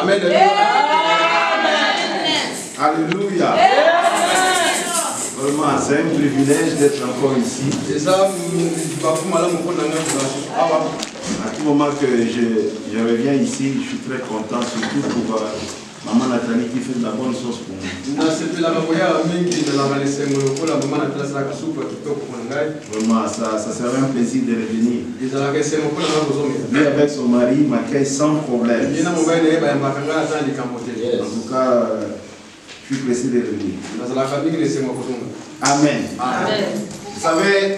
Amen. Alléluia. Vraiment, c'est un privilège d'être encore ici. À tout moment que je reviens ici, je suis très content, surtout pour Maman Nathalie qui fait de la bonne sauce pour nous. Vraiment, ça serait un plaisir de revenir. Lui avec son mari m'accueille sans problème. En tout cas, je suis pressé de revenir. Amen. Amen. Vous savez,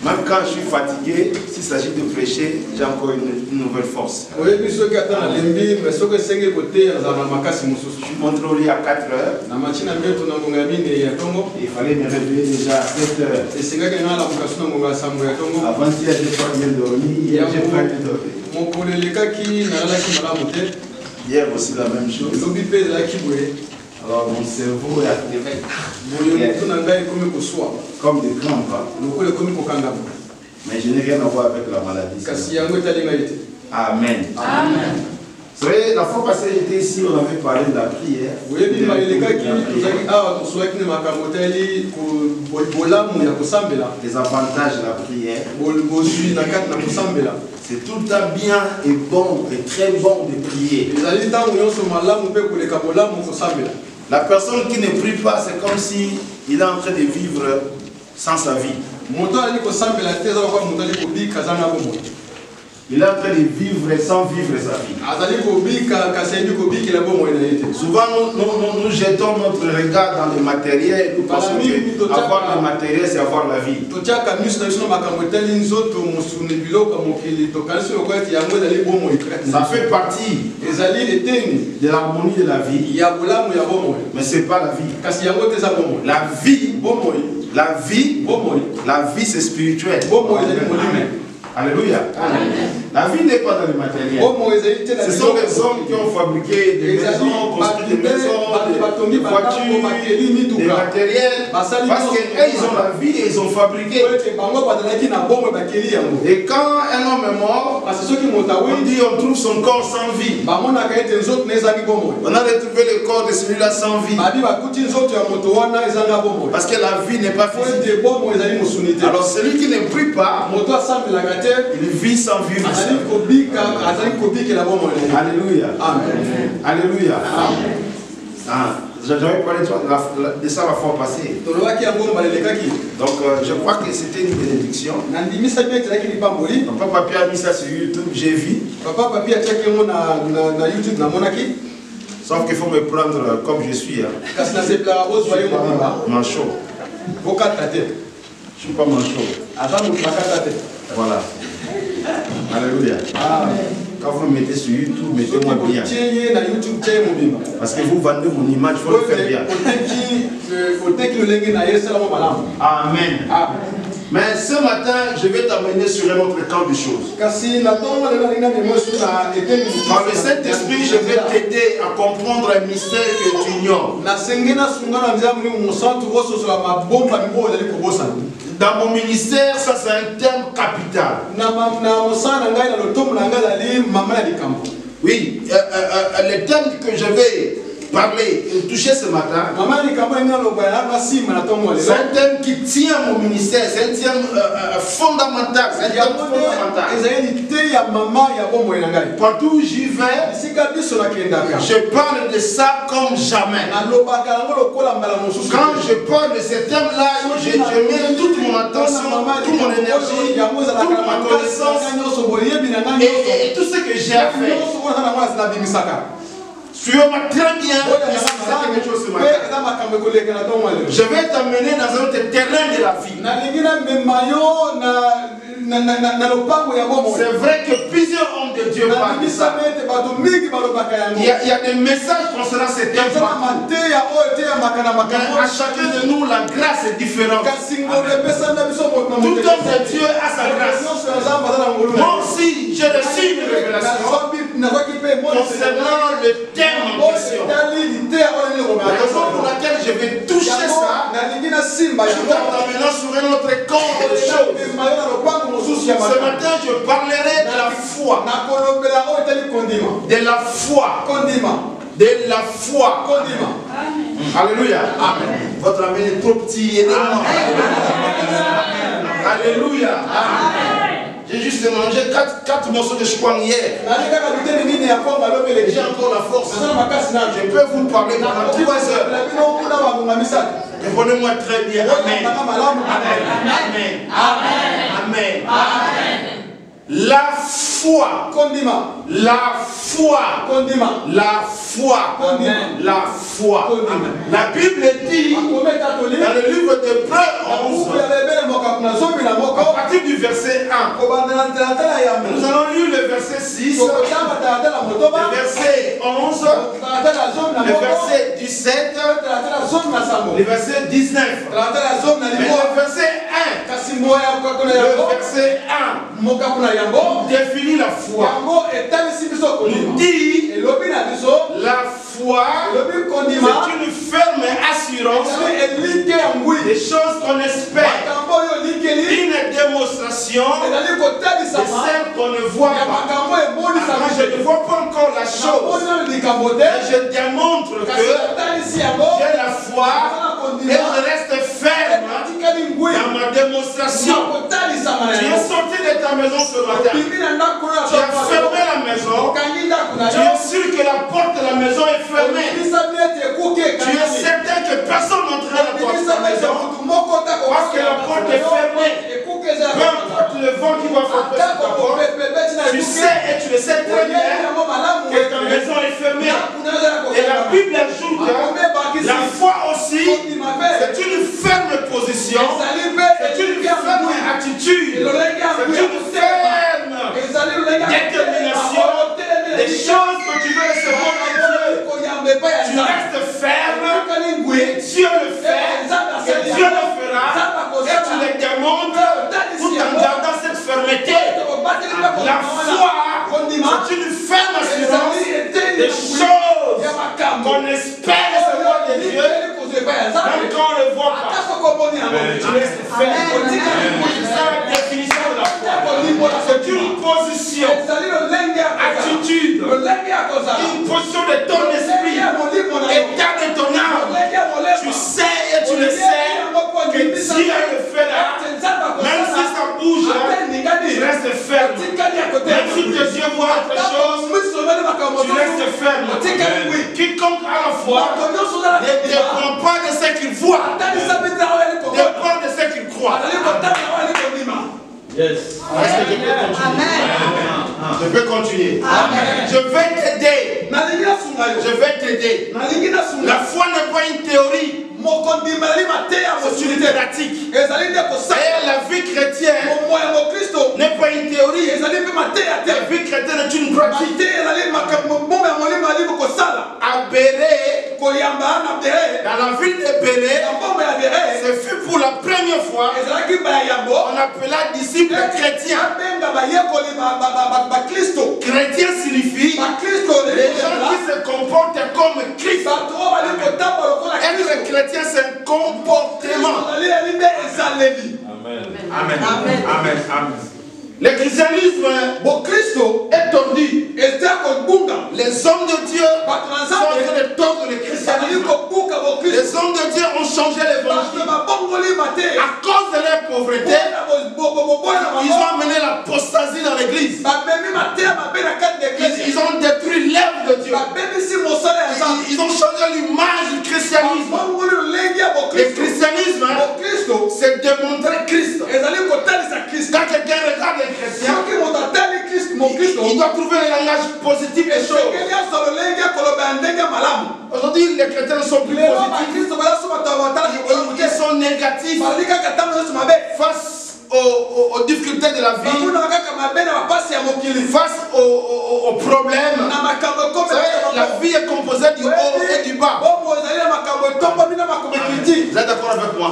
même quand je suis fatigué, s'il s'agit de prêcher, j'ai encore une nouvelle force. Je suis montré au lit à 4 heures. Il fallait me réveiller déjà à 7 heures. Avant-hier, j'ai pas bien dormi. Hier, j'ai pas bien dormi. Hier aussi la même chose. Alors mon cerveau est activé. Comme des crampes. Mais je n'ai rien à voir avec la maladie. Amen. Amen. Vous savez, la fois passée, j'étais ici, on avait parlé de la prière. Les avantages de la prière. C'est tout le temps bien et bon et très bon de prier. La personne qui ne prie pas, c'est comme si il est en train de vivre sans sa vie. Il est en train de vivre sans vivre sa vie. Souvent, nous jetons notre regard dans le matériel. Nous pensons que avoir le matériel, c'est avoir la vie. Ça fait partie de l'harmonie de la vie. Mais ce n'est pas la vie. La vie, c'est spirituel. Alléluia. La vie n'est pas dans le matériel. Ce sont les hommes qui ont fabriqué des maisons, construit des maisons, des voitures, des matériels. Parce qu'ils ont la vie et ils ont fabriqué. Et quand un homme est mort, on dit on trouve son corps sans vie. On a retrouvé le corps de celui-là sans vie. Parce que la vie n'est pas physique. Alors celui qui ne prie pas, il vit sans vivre. Alléluia. Amen. Alléluia. J'avais parlé de ça la fois passée. Donc je crois que c'était une bénédiction. Papa Papi a mis ça sur YouTube, j'ai vu. Sauf qu'il faut me prendre comme je suis. Je ne suis pas manchot. Je ne suis pas manchot. Voilà. Alléluia. Quand vous me mettez sur YouTube, mettez-moi bien. Parce que vous vendez mon image, il faut le faire bien. Amen. Mais ce matin, je vais t'amener sur un autre camp de choses. Par le Saint-Esprit, je vais t'aider à comprendre un mystère que tu ignores. Dans mon ministère, ça c'est un thème capital. Oui, le thème que je vais parler et toucher ce matin, c'est un thème qui tient mon ministère, c'est un thème fondamental, c'est un thème fondamental. Partout où j'y vais, je parle de ça comme jamais. Quand je parle de ce thème-là, je mets toute mon attention, toute mon énergie, toute ma connaissance et tout ce que j'ai à faire. Suivez-moi très bien. Je vais t'amener dans un autre terrain de la vie. C'est vrai que plusieurs hommes de Dieu parlent de ça. Il y a des messages concernant ce thème. À chacun de nous, la grâce est différente. Tout homme de Dieu a sa grâce. Moi aussi, j'ai reçu une révélation concernant le thème en question. La raison pour laquelle je vais toucher ça, t'amenant sur un autre corps de choses. Ce matin, je parlerai de la foi. De la foi. De la foi. Alléluia. Amen. Votre amen est trop petit. Aidez-moi. Alléluia. J'ai juste mangé 4 morceaux de chouan hier. J'ai encore la force. Je peux vous parler pendant 3 heures. Répondez-moi très bien. Amen. Amen. Amen. Amen. La foi. La foi. La foi. La foi. La Bible dit dans le livre d'Hébreux 11, à partir du verset 1, nous allons lire le verset 6, le verset 11, le verset 17, le verset 19. Mais le verset 1, le verset 1 définit la foi. Il dit la foi, c'est une ferme assurance des choses qu'on espère, une démonstration de celles qu'on ne voit pas. Je ne vois pas encore la chose, mais je démontre que j'ai la foi et je reste ferme dans ma démonstration. Tu es sorti de ta maison ce matin, tu as fermé la maison, tu es sûr que la porte de la maison est fermée, tu es certain que personne n'entrera dans ta maison parce que la porte est fermée. Peu importe le vent qui va frapper sur ta porte, tu sais et tu le sais très bien que ta maison est fermée. Et la Bible ajoute que la foi aussi, c'est une ferme position, c'est une ferme attitude, c'est une ferme détermination des choses que tu veux recevoir de Dieu. Tu restes ferme, et Dieu le fait, et Dieu le fera, et tu le démontres tout en gardant cette fermeté. La foi, c'est une ferme assurance des choses qu'on espère recevoir de Dieu, même quand on ne le voit pas. Tu restes ferme. C'est ça la définition de la foi. C'est une position, attitude, une position de ton esprit, état de ton âme. Tu sais et tu le sais que Dieu le fait là. Même si ça bouge, tu restes ferme. Même si tes yeux voient autre chose, tu restes ferme. Quiconque a la foi ne dépend pas de ce qu'il voit, dépend de ce qu'il croit. Yes. Est-ce que je peux continuer? Amen. Je peux continuer. Amen. Je vais t'aider. Je vais t'aider. La foi n'est pas une théorie. C'est une pratique. Et la vie chrétienne n'est pas une théorie. La vie chrétienne est une pratique. À Béret, dans la ville de Béret, ce fut pour la première fois on appela disciples chrétiens. Chrétien signifie les gens qui se comportent comme Christ. Être chrétien, c'est un comportement. Amen. Amen. Amen. Amen. Amen. Le christianisme est tordu. Les hommes de Dieu sont en train de tordre le christianisme. Les hommes de Dieu ont changé l'évangile. À cause de leur pauvreté, ils ont amené l'apostasie dans l'église. Ils ont détruit l'œuvre de Dieu. Ils ont changé l'image du christianisme. Le christianisme, c'est démontrer Christ. Quand quelqu'un regarde les chrétiens, il doit trouver le langage positif des choses. Aujourd'hui, les chrétiens sont plus positifs. Ils sont négatifs face aux difficultés de la vie, face aux problèmes. Vous savez, la vie est composée du haut et du bas. Vous êtes d'accord avec moi?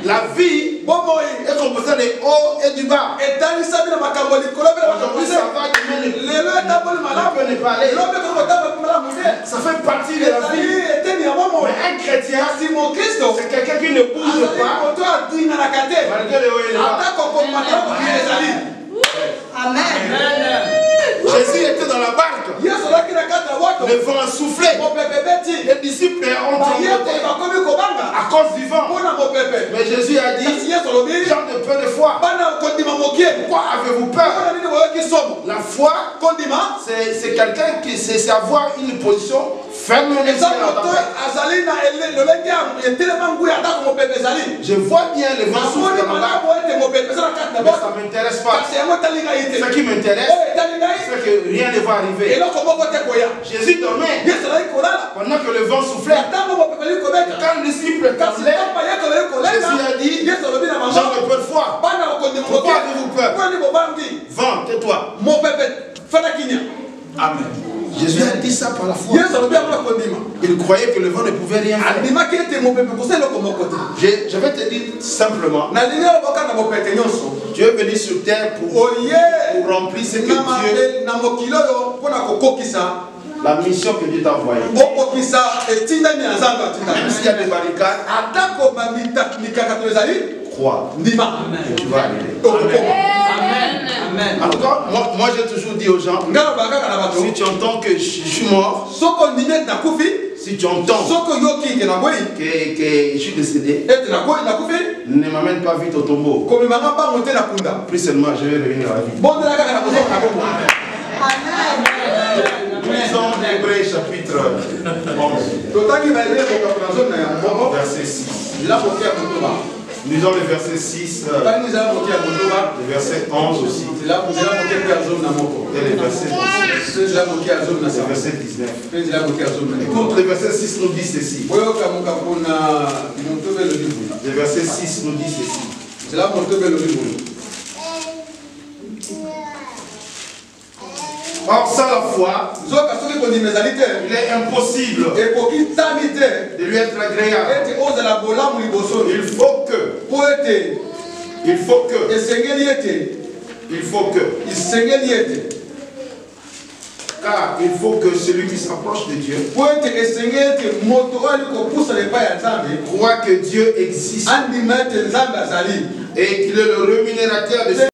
La vie est composée du haut et du bas. Aujourd'hui, ça va, demain, ne peut ne pas aller. Ça fait partie de la vie. Mais un chrétien chrétien, c'est quelqu'un qui ne bouge pas. Malgré le haut et le bas. Amen. Jésus était dans la barque. Le vent a soufflé. Les disciples ont tremblé à cause du vent. Mais Jésus a dit, gens de peu de foi, pourquoi avez-vous peur? La foi, c'est quelqu'un qui sait avoir une position ferme. Je vois bien le vent souffler dans la barque, mais ça ne m'intéresse pas. Ce qui m'intéresse, c'est que rien ne va arriver. Jésus dormait pendant que le vent soufflait. Quand les disciples tremblaient, Jésus a dit, gens de peu de foi, pourquoi avez-vous peur? Vent, tais-toi. Amen. Jésus a dit ça par la foi. Il croyait que le vent ne pouvait rien faire. Je vais te dire simplement, Dieu est venu sur terre pour remplir ce que Dieu, la mission que Dieu t'a envoyée. Même s'il y a des barricades, crois que tu vas arriver. Amen. En tout cas, moi j'ai toujours dit aux gens, si tu entends que je suis mort, si tu entends que je suis décédé, ne m'amène pas vite au tombeau. Plus seulement je vais revenir à la vie. Lisons Hébreux chapitre 11. Verset 6. Lisons le verset 6, le verset 11 aussi. Et le verset 19. Écoute, le verset 6 nous dit ceci. Le verset 6 nous dit ceci. Or, sans la foi, il est impossible de lui être agréable. Car il faut que celui qui s'approche de Dieu croit que Dieu existe et qu'il est le rémunérateur de ceux